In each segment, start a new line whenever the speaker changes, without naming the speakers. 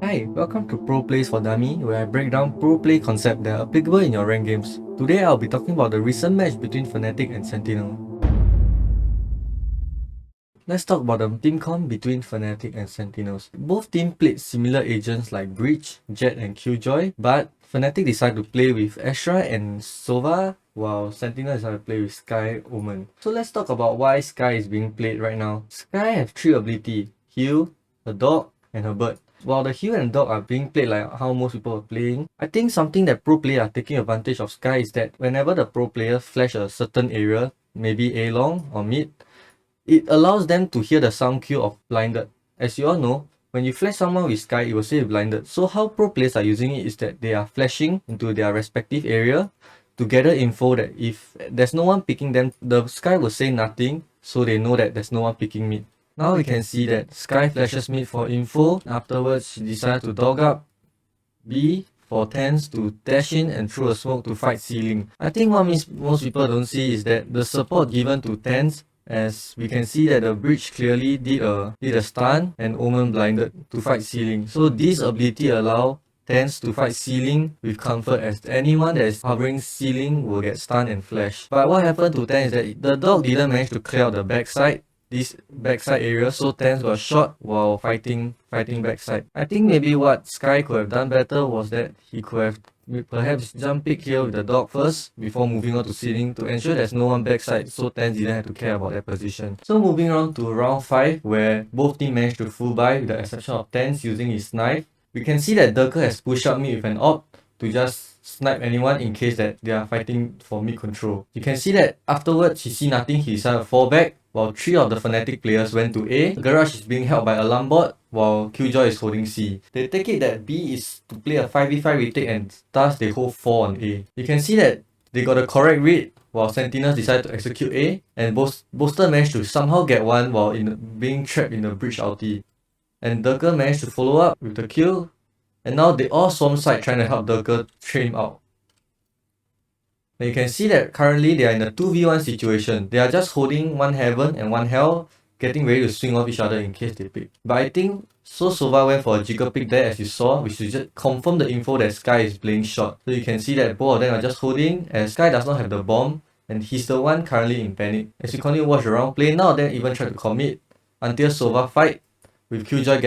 Hi, welcome to Pro Plays for Dummy, where I break down pro play concepts that are applicable in your ranked games. Today I'll be talking about the recent match between Fnatic and Sentinel. Let's talk about the team comp between Fnatic and Sentinels. Both teams played similar agents like Breach, Jet and Killjoy, but Fnatic decided to play with Astra and Sova, while Sentinel decided to play with Skye, Omen. So let's talk about why Skye is being played right now. Skye have 3 abilities: Heal, a dog, and a bird. While the heal and dog are being played like how most people are playing, I think something that pro players are taking advantage of Skye is that whenever the pro player flash a certain area, maybe A long or mid, it allows them to hear the sound cue of blinded. As you all know, when you flash someone with Skye, it will say blinded. So how pro players are using it is that they are flashing into their respective area to gather info that if there's no one picking them, the Skye will say nothing, so they know that there's no one picking mid. Now we can see that Skye flashes mid for info. Afterwards, she decides to dog up B for TenZ to dash in and throw a smoke to fight ceiling. I think what most people don't see is that the support given to TenZ, as we can see that the Breach clearly did a stun and Omen blinded to fight ceiling. So this ability allow TenZ to fight ceiling with comfort, as anyone that is hovering ceiling will get stunned and flash. But what happened to TenZ is that the dog didn't manage to clear out the backside, this backside area, so TenZ was shot while fighting backside. I think maybe what Skye could have done better was that he could have perhaps jump pick here with the dog first before moving on to ceiling to ensure there's no one backside, so TenZ didn't have to care about that position. So moving on to round 5, where both teams managed to full buy with the exception of TenZ using his knife. We can see that Durka has pushed up mid with an AWP to just snipe anyone in case that they are fighting for mid control. You can see that afterwards he see nothing, he decided to fall back, while 3 of the Fnatic players went to A. Garage is being held by Alarm Bot, while Killjoy is holding C. They take it that B is to play a 5v5 retake, and thus they hold 4 on A. You can see that they got the correct read, while Sentinels decided to execute A, and Boaster managed to somehow get one while being trapped in the Breach ulti. And Durka managed to follow up with the kill, and now they all swarm side trying to help Durka train out. Now you can see that currently they are in a 2v1 situation. They are just holding one heaven and one hell, getting ready to swing off each other in case they pick. But I think Sova went for a jiggle pick there, as you saw, which is just confirm the info that Skye is playing short. So you can see that both of them are just holding, as Skye does not have the bomb, and he's the one currently in panic. As you continue to watch around play, none of them even try to commit until Sova fight, with Killjoy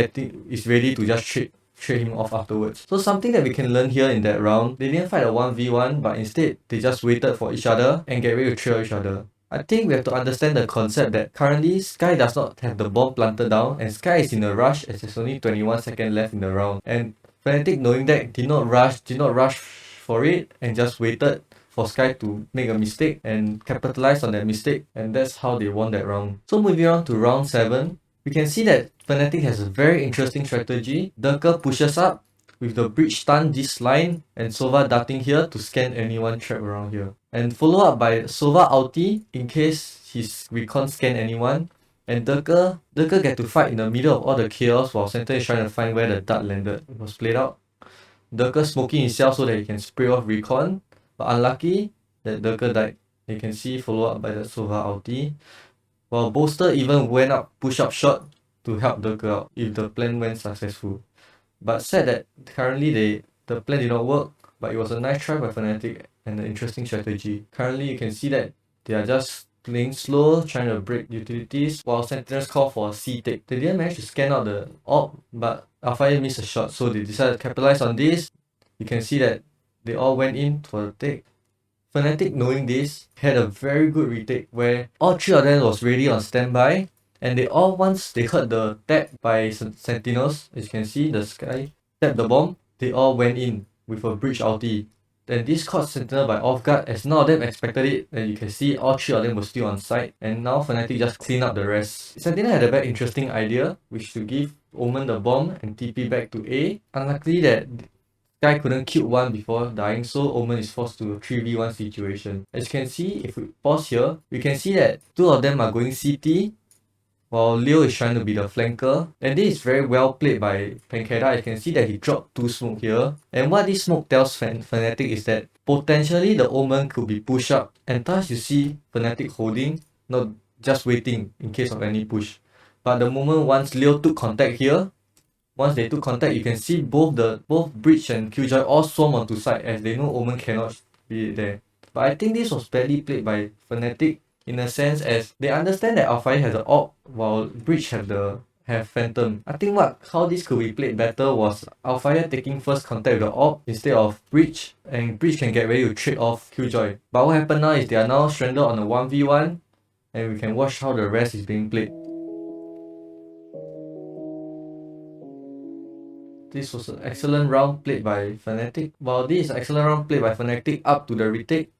is ready to just trade him off afterwards. So something that we can learn here in that round, they didn't fight a 1v1, but instead they just waited for each other and get ready to trail each other. I think we have to understand the concept that currently Skye does not have the bomb planted down, and Skye is in a rush as there's only 21 seconds left in the round. And Fnatic, knowing that, did not rush for it and just waited for Skye to make a mistake and capitalize on that mistake, and that's how they won that round. So moving on to round 7, we can see that Fnatic has a very interesting strategy. Durka pushes up with the Breach stun this line, and Sova darting here to scan anyone trapped around here. And follow up by Sova ulti in case his recon scan anyone. And Durka get to fight in the middle of all the chaos while Sentinel is trying to find where the dart landed. It was played out. Durka smoking himself so that he can spray off recon, but unlucky that Durka died. You can see follow up by the Sova ulti. While Boaster even went up push up shot to help Durka out if the plan went successful. But said that currently the plan did not work, but it was a nice try by Fnatic and an interesting strategy. Currently you can see that they are just playing slow, trying to break utilities, while Sentinels call for a C take. They didn't manage to scan out the AWP, but Alpha missed a shot, so they decided to capitalize on this. You can see that they all went in for the take. Fnatic, knowing this, had a very good retake where all 3 of them was ready on standby, and they all, once they heard the tap by Sentinels, as you can see, the Skye tapped the bomb, they all went in with a Breach ulti. Then this caught Sentinel by off guard, as none of them expected it, and you can see all 3 of them were still on site, and now Fnatic just clean up the rest. Sentinel had a very interesting idea, which to give Omen the bomb and TP back to A. Unluckily that Skye couldn't kill one before dying, so Omen is forced to a 3v1 situation. As you can see, if we pause here, we can see that 2 of them are going CT, while Leo is trying to be the flanker. And this is very well played by Pankeda. You can see that he dropped 2 smoke here. And what this smoke tells Fnatic is that potentially the Omen could be pushed up, and thus you see Fnatic holding, not just waiting in case of any push. But the moment once Leo took contact here, once they took contact, you can see both Breach and Killjoy all swarm onto side as they know Omen cannot be there. But I think this was badly played by Fnatic in a sense as they understand that Alpha has the AWP while Breach have Phantom. I think how this could be played better was Alpha taking first contact with the AWP instead of Breach, and Breach can get ready to trade off Killjoy. But what happened now is they are now stranded on a 1v1 and we can watch how the rest is being played. This was an excellent round played by Fnatic. While this is an excellent round played by Fnatic up to the retake,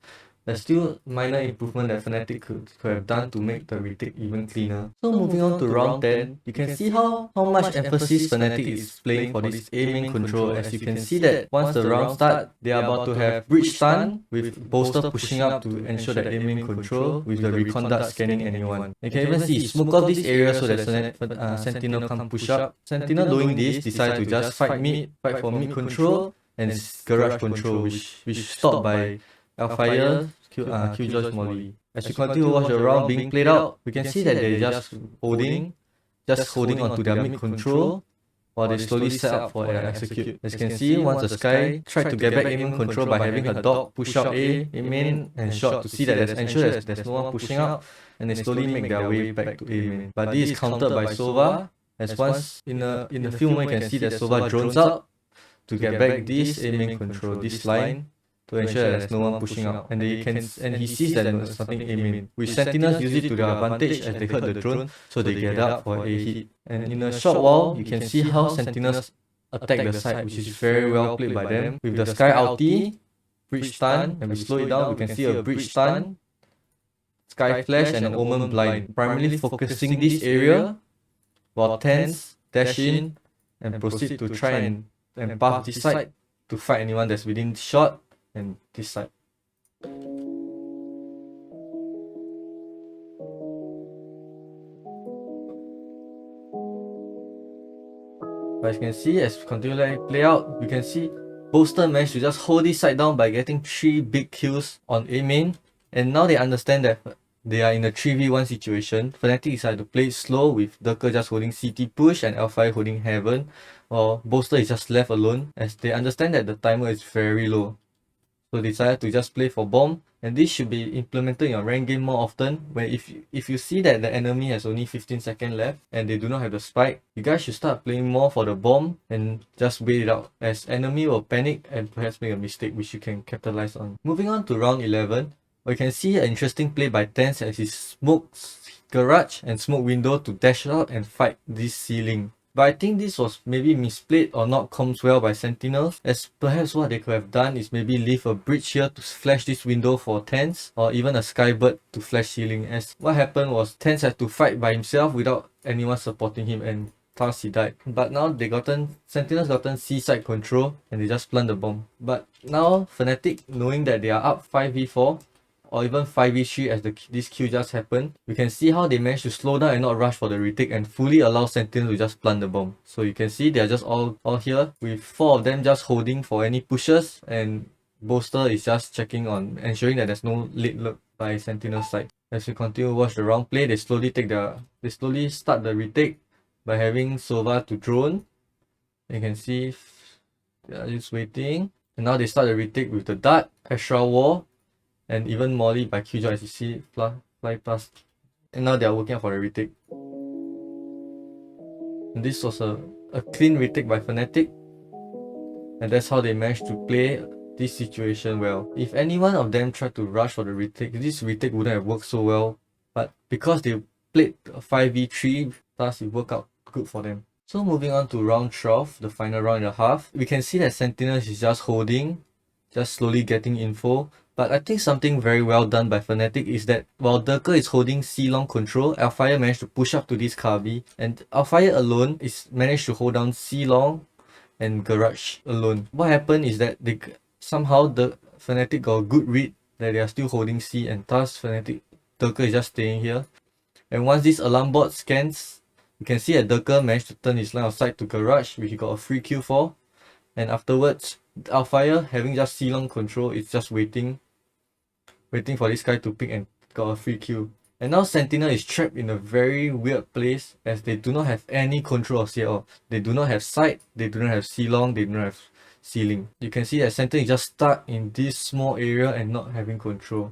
there's still minor improvement that Fnatic could have done to make the retake even cleaner. So moving on to round 10, you can see how much emphasis Fnatic is playing for this A main control, as you can see that once the round start, they are about to have Breach stun with Bolster pushing up to ensure that A main control with the Recon Dart scanning anyone. You can even see smoke off this area so that Sentinel can push up. Sentinel doing this decide to just fight for mid control and garage control, which stopped by Alfire, Killjoy's Molly. As we continue to watch the round being played out, we can see that they're just holding onto their mid control while they slowly set up for their execute. As you can see, once the Sky tried to get back A main control by having her dog push out A main and shot to see that there's no one pushing out, and they slowly make their way back to A main. But this is countered by Sova, as once in the film you can see that Sova drones up to get back this A main control, this line, to ensure that there's no one pushing out, and he sees that there's nothing A main, which Sentinels use it to their advantage as they hurt the drone, so they get up for A hit. And in a short while, you can see how Sentinels attack the side, which is very well played by them. With the Sky ulti, Breach stun, and we slow it down, we can see a Breach stun, Sky flash, and an Omen blind, primarily focusing this area, while Tens dash in and proceed to try and buff this side to fight anyone that's within shot and this side. But as you can see, as we continue to play out, we can see Bolster managed to just hold this side down by getting 3 big kills on A main, and now they understand that they are in a 3v1 situation. Fnatic decided to play it slow with Durka just holding CT push and Alpha holding Heaven, while Bolster is just left alone as they understand that the timer is very low. So they decided to just play for bomb, and this should be implemented in your rank game more often, where if you see that the enemy has only 15 seconds left and they do not have the spike, you guys should start playing more for the bomb and just wait it out, as enemy will panic and perhaps make a mistake which you can capitalize on. Moving on to round 11, we can see an interesting play by Tens as he smokes garage and smoke window to dash out and fight this ceiling. But I think this was maybe misplayed or not comms well by Sentinels, as perhaps what they could have done is maybe leave a Breach here to flash this window for Tens, or even a Skybird to flash ceiling, as what happened was Tens had to fight by himself without anyone supporting him, and thus he died. But now Sentinels gotten C side control and they just plant the bomb. But now Fnatic, knowing that they are up 5v4 or even 5v3 as this queue just happened, we can see how they managed to slow down and not rush for the retake and fully allow Sentinels to just plant the bomb. So you can see they are just all here, with 4 of them just holding for any pushes, and Bolster is just checking on ensuring that there's no late lurk by Sentinel's side. As we continue to watch the round play, they slowly start the retake by having Sova to drone. You can see they are just waiting, and now they start the retake with the dart, extra wall, and even Molly by Killjoy as you see fly past. And now they are working out for the retake. And this was a clean retake by Fnatic, and that's how they managed to play this situation well. If any one of them tried to rush for the retake, this retake wouldn't have worked so well, but because they played a 5v3, thus it worked out good for them. So moving on to round 12, the final round and a half, we can see that Sentinels is just holding, just slowly getting info. But I think something very well done by Fnatic is that while Durka is holding C-long control, Alfire managed to push up to this Kavi, and Alfire alone is managed to hold down C-long and Garage alone. What happened is that somehow the Fnatic got a good read that they are still holding C, and thus Durka is just staying here. And once this alarm bot scans, you can see that Durka managed to turn his line of sight to Garage, which he got a free kill for. And afterwards, Alfire, having just C-long control, is just waiting for this guy to pick and got a free kill. And now Sentinel is trapped in a very weird place as they do not have any control of CL. They do not have sight, they do not have C-long, they do not have ceiling. You can see that Sentinel is just stuck in this small area and not having control.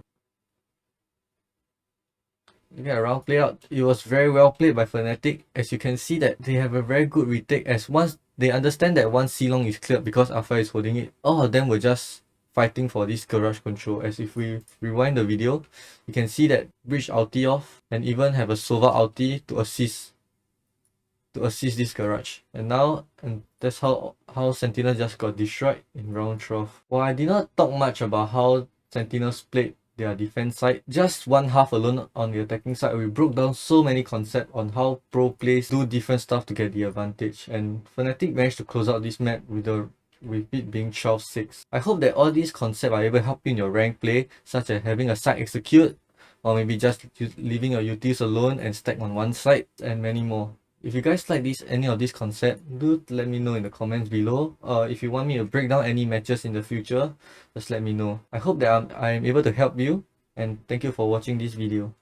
Looking at round play out, it was very well played by Fnatic. As you can see that they have a very good retake, as once they understand that once C-long is cleared because Alpha is holding it, all of them were just fighting for this garage control. As if we rewind the video, you can see that Breach ulti off and even have a Sova ulti to assist this garage. And that's how Sentinel just got destroyed in round 12. While I did not talk much about how Sentinels played their defense side, just one half alone on the attacking side, we broke down so many concepts on how pro players do different stuff to get the advantage, and Fnatic managed to close out this map with it being 12-6. I hope that all these concepts are able to help you in your rank play, such as having a side execute, or maybe just leaving your UTs alone and stack on one side, and many more. If you guys like any of this concept, do let me know in the comments below. If you want me to break down any matches in the future, just let me know. I hope that I'm able to help you, and thank you for watching this video.